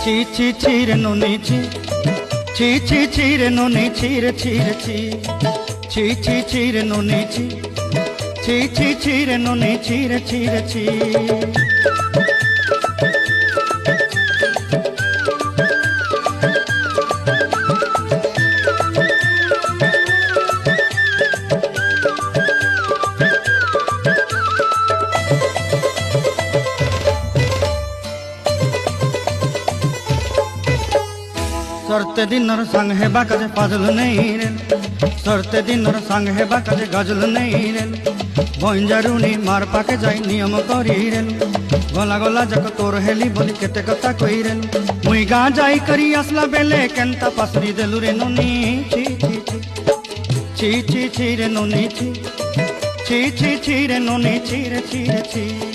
ছি রে নুনি ছি রে নুনি ছি রে ছি রে নুনি ছি রে নুনি ছি। सरते दिनर संग है बाकाजे फाजल नहीं रे, सरते दिनर संग है बाकाजे गजल नहीं रे। बंजारुनी मार पाके जाई नियम करी रे, गला गला जक तोर हेली बोली केते कथा कई रे। मुई गा जाई करी असला बेले केंता पासरी देलु रे नुनी छी रे नुनी छी रे नुनी छी रे छी।